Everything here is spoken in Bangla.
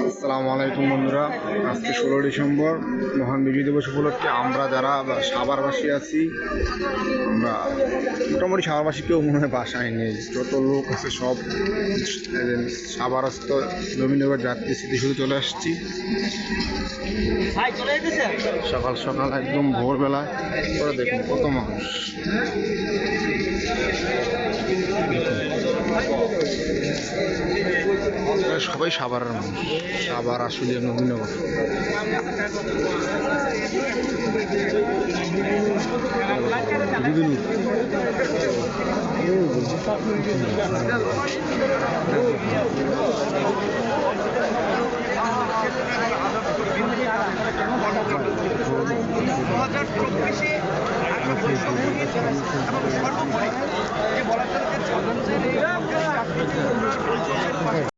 আসসালামু আলাইকুম বন্ধুরা, আজকে 16 ডিসেম্বর মহান বিজয় দিবস উপলক্ষে আমরা যারা সাভারবাসী আছি, আমরা মোটামুটি সাভারবাসী কেউ মনে হয় বাসায় নেই, যত লোক আছে সব সাভারস্থ রবীন্দ্রনগর যাত্রী স্মৃতিসৌধ চলে আসছি। সকাল সকাল একদম ভোরবেলায় করে দেখুন কত মানুষ। সবাই সাভারের মানুষ, সাভার আসলে নবীনগর।